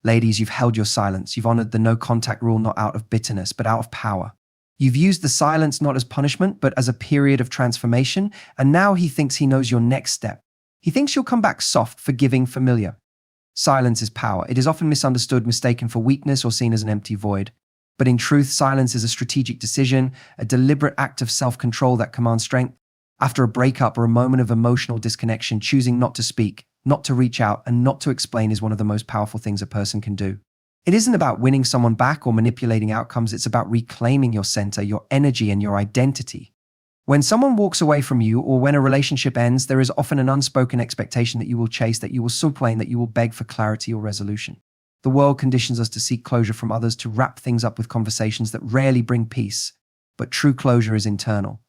Ladies, you've held your silence. You've honored the no contact rule not out of bitterness, but out of power. You've used the silence not as punishment, but as a period of transformation, and now he thinks he knows your next step. He thinks you'll come back soft, forgiving, familiar. Silence is power. It is often misunderstood, mistaken for weakness, or seen as an empty void. But in truth, silence is a strategic decision, a deliberate act of self-control that commands strength. After a breakup or a moment of emotional disconnection, choosing not to speak, not to reach out, and not to explain is one of the most powerful things a person can do. It isn't about winning someone back or manipulating outcomes. It's about reclaiming your center, your energy, and your identity. When someone walks away from you or when a relationship ends, there is often an unspoken expectation that you will chase, that you will subplain, that you will beg for clarity or resolution. The world conditions us to seek closure from others, to wrap things up with conversations that rarely bring peace. But true closure is internal.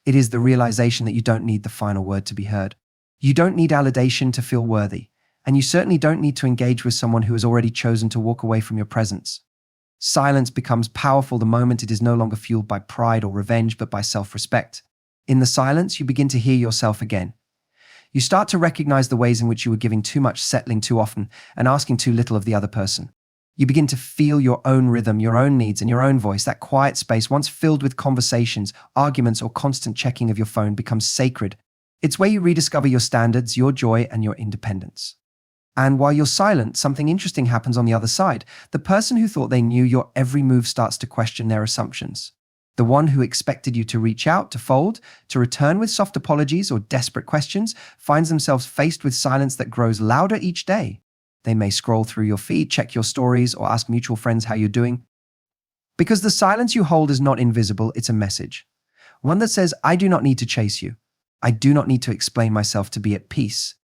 It is the realization that you don't need the final word to be heard. You don't need validation to feel worthy. And you certainly don't need to engage with someone who has already chosen to walk away from your presence. Silence becomes powerful the moment it is no longer fueled by pride or revenge, but by self-respect. In the silence, you begin to hear yourself again. You start to recognize the ways in which you were giving too much, settling too often, and asking too little of the other person. You begin to feel your own rhythm, your own needs, and your own voice. That quiet space, once filled with conversations, arguments, or constant checking of your phone, becomes sacred. It's where you rediscover your standards, your joy, and your independence. And while you're silent, something interesting happens on the other side. The person who thought they knew your every move starts to question their assumptions. The one who expected you to reach out, to fold, to return with soft apologies or desperate questions, finds themselves faced with silence that grows louder each day. They may scroll through your feed, check your stories, or ask mutual friends how you're doing. Because the silence you hold is not invisible, it's a message. One that says, I do not need to chase you. I do not need to explain myself to be at peace.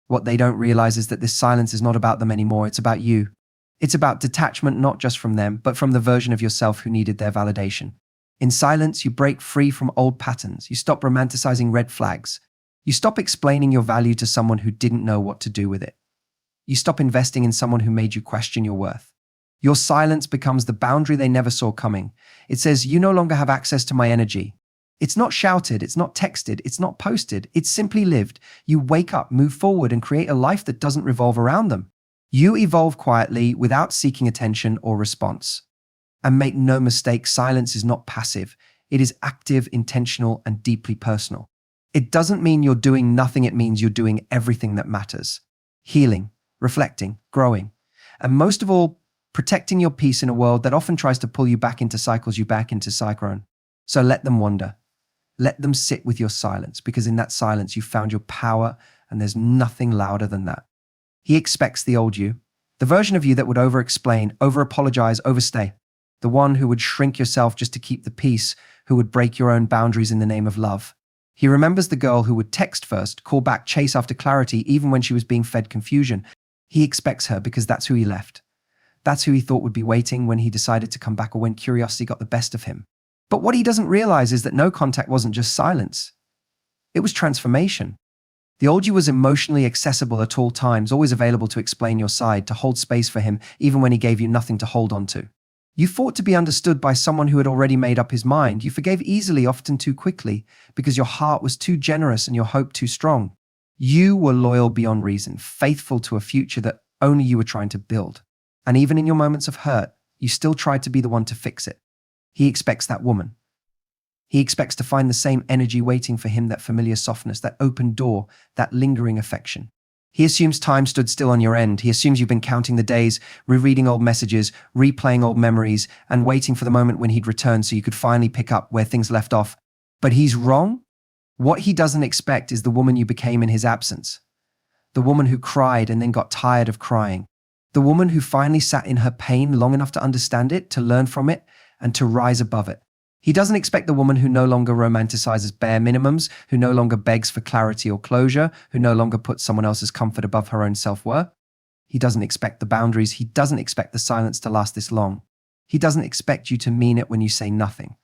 What they don't realize is that this silence is not about them anymore, it's about you. It's about detachment, not just from them, but from the version of yourself who needed their validation. In silence, you break free from old patterns. You stop romanticizing red flags. You stop explaining your value to someone who didn't know what to do with it. You stop investing in someone who made you question your worth. Your silence becomes the boundary they never saw coming. It says, you no longer have access to my energy. It's not shouted, it's not texted, it's not posted, it's simply lived. You wake up, move forward, and create a life that doesn't revolve around them. You evolve quietly without seeking attention or response. And make no mistake, silence is not passive. It is active, intentional, and deeply personal. It doesn't mean you're doing nothing, it means you're doing everything that matters. Healing, reflecting, growing, and most of all, protecting your peace in a world that often tries to pull you back into cycles, you back into cyclone. So let them wander. Let them sit with your silence, because in that silence you found your power, and there's nothing louder than that. He expects the old you, the version of you that would over-explain, over-apologize, overstay, the one who would shrink yourself just to keep the peace, who would break your own boundaries in the name of love. He remembers the girl who would text first, call back, chase after clarity, even when she was being fed confusion. He expects her because that's who he left. That's who he thought would be waiting when he decided to come back, or when curiosity got the best of him. But what he doesn't realize is that no contact wasn't just silence. It was transformation. The old you was emotionally accessible at all times, always available to explain your side, to hold space for him, even when he gave you nothing to hold on to. You fought to be understood by someone who had already made up his mind. You forgave easily, often too quickly, because your heart was too generous and your hope too strong. You were loyal beyond reason, faithful to a future that only you were trying to build. And even in your moments of hurt, you still tried to be the one to fix it. He expects that woman. He expects to find the same energy waiting for him, that familiar softness, that open door, that lingering affection. He assumes time stood still on your end. He assumes you've been counting the days, rereading old messages, replaying old memories, and waiting for the moment when he'd return so you could finally pick up where things left off. But he's wrong. What he doesn't expect is the woman you became in his absence. The woman who cried and then got tired of crying. The woman who finally sat in her pain long enough to understand it, to learn from it, and to rise above it. He doesn't expect the woman who no longer romanticizes bare minimums, who no longer begs for clarity or closure, who no longer puts someone else's comfort above her own self-worth. He doesn't expect the boundaries. He doesn't expect the silence to last this long. He doesn't expect you to mean it when you say nothing.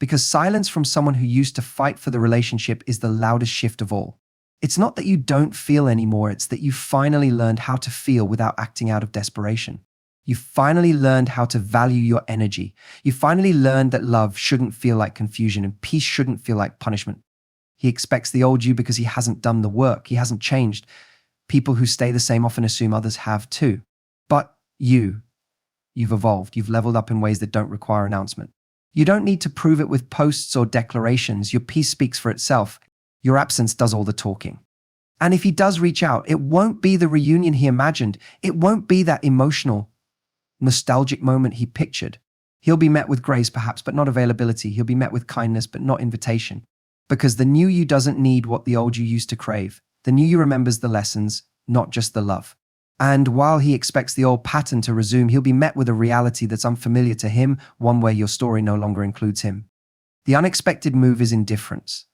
Because silence from someone who used to fight for the relationship is the loudest shift of all. It's not that you don't feel anymore, it's that you finally learned how to feel without acting out of desperation. You finally learned how to value your energy. You finally learned that love shouldn't feel like confusion and peace shouldn't feel like punishment. He expects the old you because he hasn't done the work. He hasn't changed. People who stay the same often assume others have too. But You've evolved. You've leveled up in ways that don't require announcement. You don't need to prove it with posts or declarations. Your peace speaks for itself. Your absence does all the talking. And if he does reach out, it won't be the reunion he imagined. It won't be that emotional, nostalgic moment he pictured. He'll be met with grace, perhaps, but not availability. He'll be met with kindness, but not invitation. Because the new you doesn't need what the old you used to crave. The new you remembers the lessons, not just the love. And while he expects the old pattern to resume, he'll be met with a reality that's unfamiliar to him, one where your story no longer includes him. The unexpected move is indifference.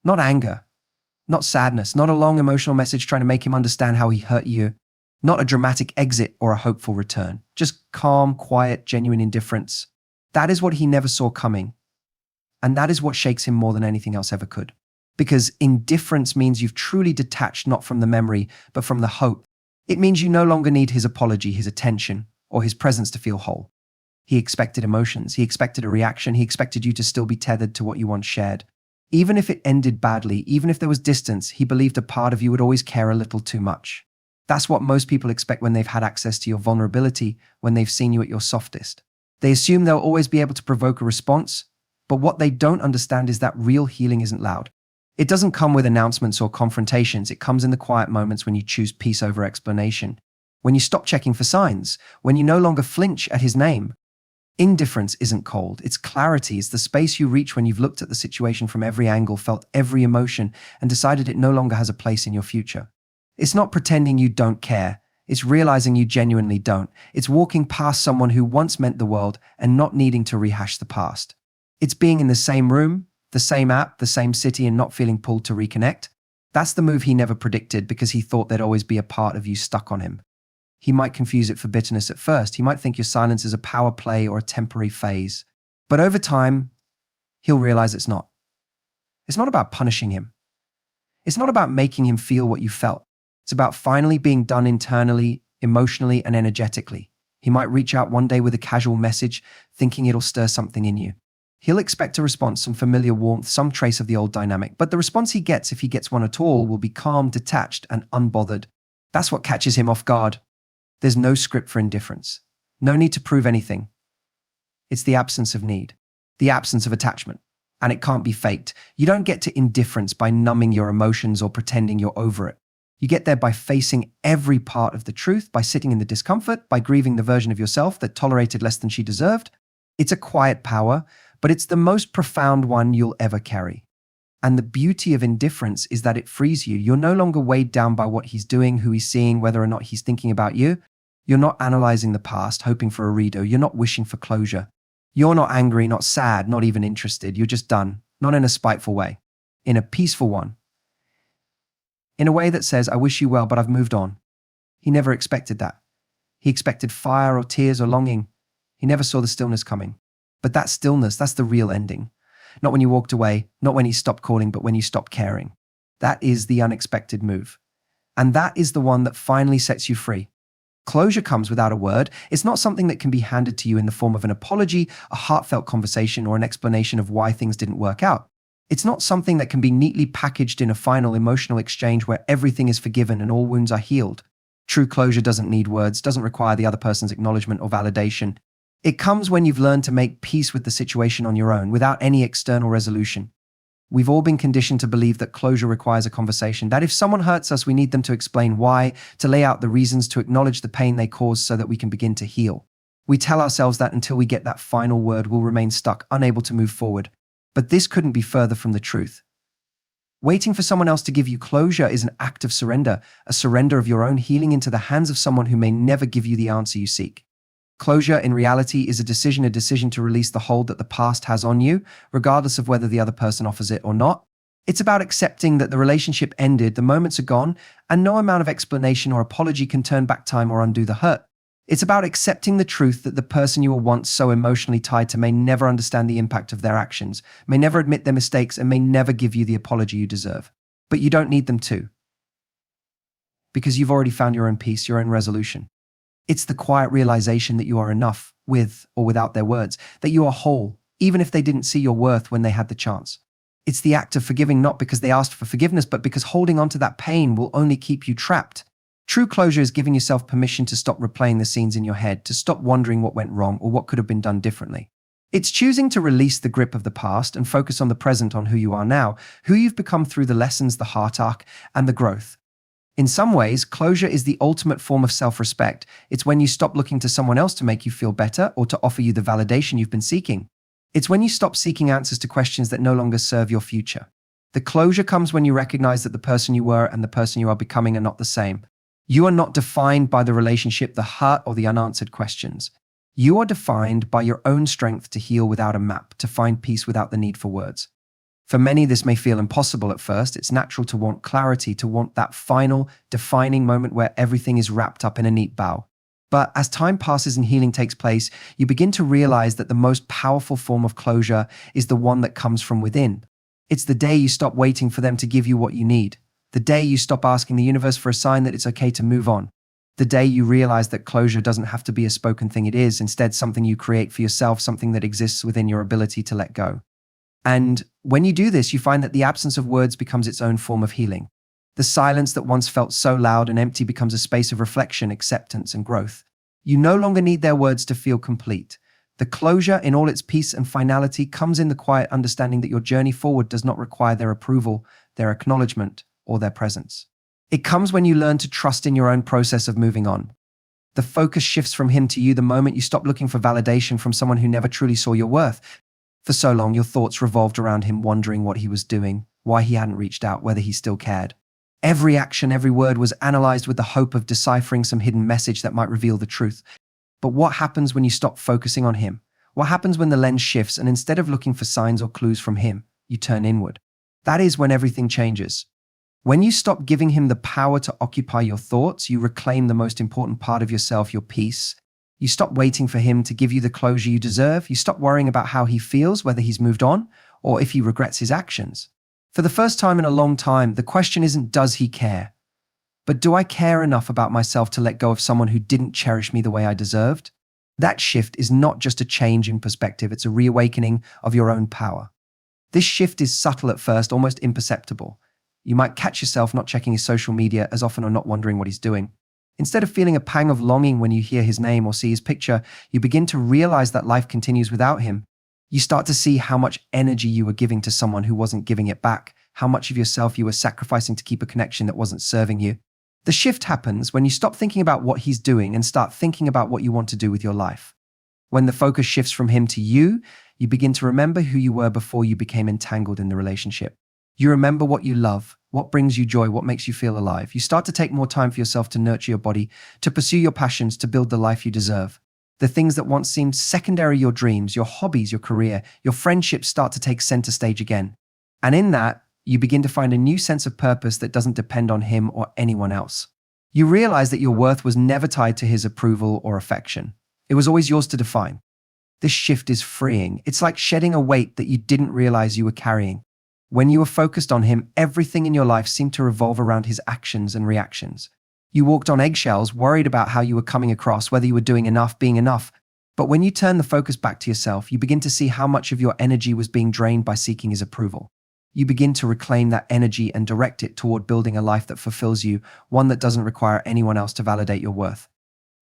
Not anger, not sadness, not a long emotional message trying to make him understand how he hurt you, not a dramatic exit or a hopeful return. Just calm, quiet, genuine indifference. That is what he never saw coming. And that is what shakes him more than anything else ever could. Because indifference means you've truly detached not from the memory, but from the hope. It means you no longer need his apology, his attention, or his presence to feel whole. He expected emotions, he expected a reaction, he expected you to still be tethered to what you once shared. Even if it ended badly, even if there was distance, he believed a part of you would always care a little too much. That's what most people expect when they've had access to your vulnerability, when they've seen you at your softest. They assume they'll always be able to provoke a response, but what they don't understand is that real healing isn't loud. It doesn't come with announcements or confrontations. It comes in the quiet moments when you choose peace over explanation, when you stop checking for signs, when you no longer flinch at his name. Indifference isn't cold. It's clarity. It's the space you reach when you've looked at the situation from every angle, felt every emotion, and decided it no longer has a place in your future. It's not pretending you don't care. It's realizing you genuinely don't. It's walking past someone who once meant the world and not needing to rehash the past. It's being in the same room, the same app, the same city, and not feeling pulled to reconnect. That's the move he never predicted because he thought there'd always be a part of you stuck on him. He might confuse it for bitterness at first. He might think your silence is a power play or a temporary phase. But over time, he'll realize it's not. It's not about punishing him. It's not about making him feel what you felt. It's about finally being done internally, emotionally, and energetically. He might reach out one day with a casual message, thinking it'll stir something in you. He'll expect a response, some familiar warmth, some trace of the old dynamic, but the response he gets, if he gets one at all, will be calm, detached, and unbothered. That's what catches him off guard. There's no script for indifference. No need to prove anything. It's the absence of need, the absence of attachment, and it can't be faked. You don't get to indifference by numbing your emotions or pretending you're over it. You get there by facing every part of the truth, by sitting in the discomfort, by grieving the version of yourself that tolerated less than she deserved. It's a quiet power, but it's the most profound one you'll ever carry. And the beauty of indifference is that it frees you. You're no longer weighed down by what he's doing, who he's seeing, whether or not he's thinking about you. You're not analyzing the past, hoping for a redo. You're not wishing for closure. You're not angry, not sad, not even interested. You're just done, not in a spiteful way, in a peaceful one. In a way that says, I wish you well, but I've moved on. He never expected that. He expected fire or tears or longing. He never saw the stillness coming. But that stillness, that's the real ending. Not when you walked away, not when he stopped calling, but when you stopped caring. That is the unexpected move. And that is the one that finally sets you free. Closure comes without a word. It's not something that can be handed to you in the form of an apology, a heartfelt conversation, or an explanation of why things didn't work out. It's not something that can be neatly packaged in a final emotional exchange where everything is forgiven and all wounds are healed. True closure doesn't need words, doesn't require the other person's acknowledgement or validation. It comes when you've learned to make peace with the situation on your own, without any external resolution. We've all been conditioned to believe that closure requires a conversation, that if someone hurts us, we need them to explain why, to lay out the reasons, to acknowledge the pain they caused so that we can begin to heal. We tell ourselves that until we get that final word, we'll remain stuck, unable to move forward. But this couldn't be further from the truth. Waiting for someone else to give you closure is an act of surrender, a surrender of your own healing into the hands of someone who may never give you the answer you seek. Closure, in reality, is a decision to release the hold that the past has on you, regardless of whether the other person offers it or not. It's about accepting that the relationship ended, the moments are gone, and no amount of explanation or apology can turn back time or undo the hurt. It's about accepting the truth that the person you were once so emotionally tied to may never understand the impact of their actions, may never admit their mistakes, and may never give you the apology you deserve. But you don't need them to, because you've already found your own peace, your own resolution. It's the quiet realization that you are enough, with or without their words, that you are whole, even if they didn't see your worth when they had the chance. It's the act of forgiving not because they asked for forgiveness, but because holding on to that pain will only keep you trapped. True closure is giving yourself permission to stop replaying the scenes in your head, to stop wondering what went wrong or what could have been done differently. It's choosing to release the grip of the past and focus on the present, on who you are now, who you've become through the lessons, the heart arc, and the growth. In some ways, closure is the ultimate form of self-respect. It's when you stop looking to someone else to make you feel better or to offer you the validation you've been seeking. It's when you stop seeking answers to questions that no longer serve your future. The closure comes when you recognize that the person you were and the person you are becoming are not the same. You are not defined by the relationship, the hurt, or the unanswered questions. You are defined by your own strength to heal without a map, to find peace without the need for words. For many, this may feel impossible at first. It's natural to want clarity, to want that final, defining moment where everything is wrapped up in a neat bow. But as time passes and healing takes place, you begin to realize that the most powerful form of closure is the one that comes from within. It's the day you stop waiting for them to give you what you need. The day you stop asking the universe for a sign that it's okay to move on. The day you realize that closure doesn't have to be a spoken thing, it is instead something you create for yourself, something that exists within your ability to let go. And when you do this, you find that the absence of words becomes its own form of healing. The silence that once felt so loud and empty becomes a space of reflection, acceptance, and growth. You no longer need their words to feel complete. The closure, in all its peace and finality, comes in the quiet understanding that your journey forward does not require their approval, their acknowledgement, or their presence. It comes when you learn to trust in your own process of moving on. The focus shifts from him to you the moment you stop looking for validation from someone who never truly saw your worth. For so long, your thoughts revolved around him, wondering what he was doing, why he hadn't reached out, whether he still cared. Every action, every word was analyzed with the hope of deciphering some hidden message that might reveal the truth. But what happens when you stop focusing on him? What happens when the lens shifts and instead of looking for signs or clues from him, you turn inward? That is when everything changes. When you stop giving him the power to occupy your thoughts, you reclaim the most important part of yourself, your peace. You stop waiting for him to give you the closure you deserve. You stop worrying about how he feels, whether he's moved on, or if he regrets his actions. For the first time in a long time, the question isn't, does he care? But do I care enough about myself to let go of someone who didn't cherish me the way I deserved? That shift is not just a change in perspective, it's a reawakening of your own power. This shift is subtle at first, almost imperceptible. You might catch yourself not checking his social media as often or not wondering what he's doing. Instead of feeling a pang of longing when you hear his name or see his picture, you begin to realize that life continues without him. You start to see how much energy you were giving to someone who wasn't giving it back, how much of yourself you were sacrificing to keep a connection that wasn't serving you. The shift happens when you stop thinking about what he's doing and start thinking about what you want to do with your life. When the focus shifts from him to you, you begin to remember who you were before you became entangled in the relationship. You remember what you love, what brings you joy, what makes you feel alive. You start to take more time for yourself to nurture your body, to pursue your passions, to build the life you deserve. The things that once seemed secondary, your dreams, your hobbies, your career, your friendships start to take center stage again. And in that, you begin to find a new sense of purpose that doesn't depend on him or anyone else. You realize that your worth was never tied to his approval or affection. It was always yours to define. This shift is freeing. It's like shedding a weight that you didn't realize you were carrying. When you were focused on him, everything in your life seemed to revolve around his actions and reactions. You walked on eggshells, worried about how you were coming across, whether you were doing enough, being enough. But when you turn the focus back to yourself, you begin to see how much of your energy was being drained by seeking his approval. You begin to reclaim that energy and direct it toward building a life that fulfills you, one that doesn't require anyone else to validate your worth.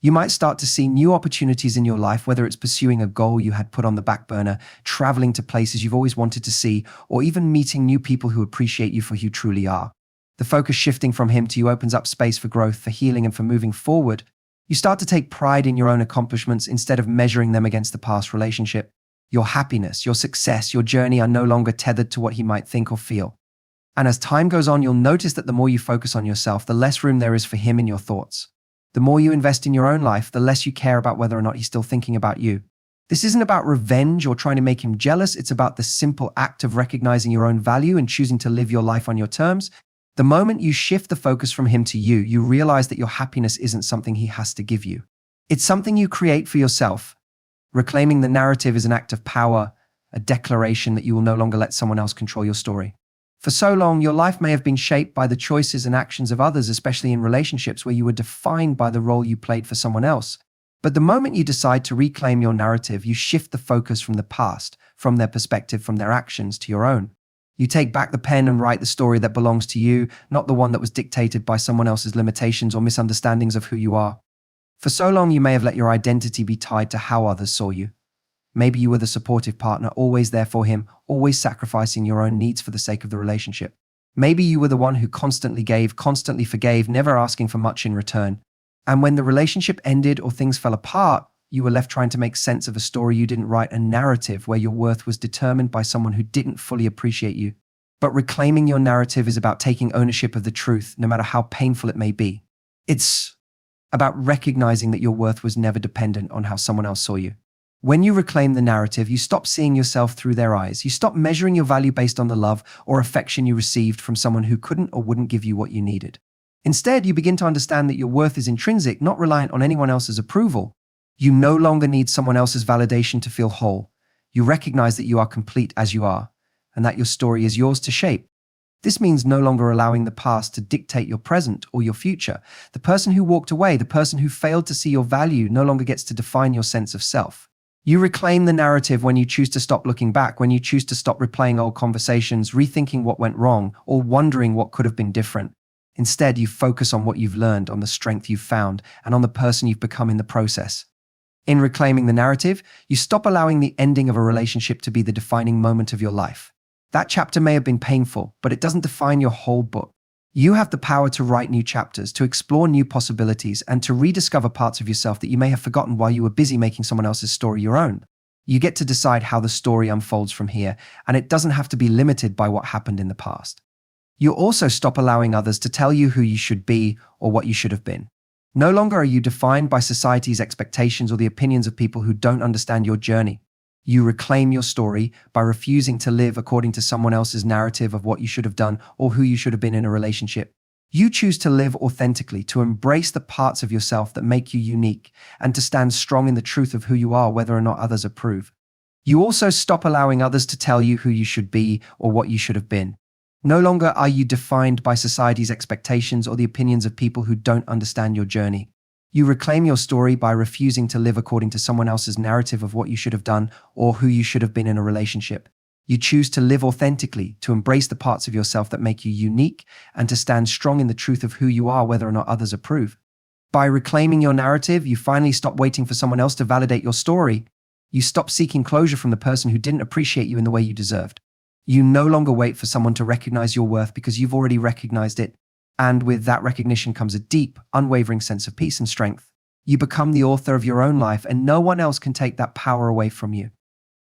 You might start to see new opportunities in your life, whether it's pursuing a goal you had put on the back burner, traveling to places you've always wanted to see, or even meeting new people who appreciate you for who you truly are. The focus shifting from him to you opens up space for growth, for healing, and for moving forward. You start to take pride in your own accomplishments instead of measuring them against the past relationship. Your happiness, your success, your journey are no longer tethered to what he might think or feel. And as time goes on, you'll notice that the more you focus on yourself, the less room there is for him in your thoughts. The more you invest in your own life, the less you care about whether or not he's still thinking about you. This isn't about revenge or trying to make him jealous. It's about the simple act of recognizing your own value and choosing to live your life on your terms. The moment you shift the focus from him to you, you realize that your happiness isn't something he has to give you. It's something you create for yourself. Reclaiming the narrative is an act of power, a declaration that you will no longer let someone else control your story. For so long, your life may have been shaped by the choices and actions of others, especially in relationships where you were defined by the role you played for someone else. But the moment you decide to reclaim your narrative, you shift the focus from the past, from their perspective, from their actions to your own. You take back the pen and write the story that belongs to you, not the one that was dictated by someone else's limitations or misunderstandings of who you are. For so long, you may have let your identity be tied to how others saw you. Maybe you were the supportive partner, always there for him, always sacrificing your own needs for the sake of the relationship. Maybe you were the one who constantly gave, constantly forgave, never asking for much in return. And when the relationship ended or things fell apart, you were left trying to make sense of a story you didn't write, a narrative where your worth was determined by someone who didn't fully appreciate you. But reclaiming your narrative is about taking ownership of the truth, no matter how painful it may be. It's about recognizing that your worth was never dependent on how someone else saw you. When you reclaim the narrative, you stop seeing yourself through their eyes. You stop measuring your value based on the love or affection you received from someone who couldn't or wouldn't give you what you needed. Instead, you begin to understand that your worth is intrinsic, not reliant on anyone else's approval. You no longer need someone else's validation to feel whole. You recognize that you are complete as you are, and that your story is yours to shape. This means no longer allowing the past to dictate your present or your future. The person who walked away, the person who failed to see your value, no longer gets to define your sense of self. You reclaim the narrative when you choose to stop looking back, when you choose to stop replaying old conversations, rethinking what went wrong, or wondering what could have been different. Instead, you focus on what you've learned, on the strength you've found, and on the person you've become in the process. In reclaiming the narrative, you stop allowing the ending of a relationship to be the defining moment of your life. That chapter may have been painful, but it doesn't define your whole book. You have the power to write new chapters, to explore new possibilities, and to rediscover parts of yourself that you may have forgotten while you were busy making someone else's story your own. You get to decide how the story unfolds from here, and it doesn't have to be limited by what happened in the past. You also stop allowing others to tell you who you should be or what you should have been. No longer are you defined by society's expectations or the opinions of people who don't understand your journey. You reclaim your story by refusing to live according to someone else's narrative of what you should have done or who you should have been in a relationship. You choose to live authentically, to embrace the parts of yourself that make you unique, and to stand strong in the truth of who you are, whether or not others approve. You also stop allowing others to tell you who you should be or what you should have been. No longer are you defined by society's expectations or the opinions of people who don't understand your journey. You reclaim your story by refusing to live according to someone else's narrative of what you should have done or who you should have been in a relationship. You choose to live authentically, to embrace the parts of yourself that make you unique, and to stand strong in the truth of who you are, whether or not others approve. By reclaiming your narrative, you finally stop waiting for someone else to validate your story. You stop seeking closure from the person who didn't appreciate you in the way you deserved. You no longer wait for someone to recognize your worth because you've already recognized it. And with that recognition comes a deep, unwavering sense of peace and strength. You become the author of your own life, and no one else can take that power away from you.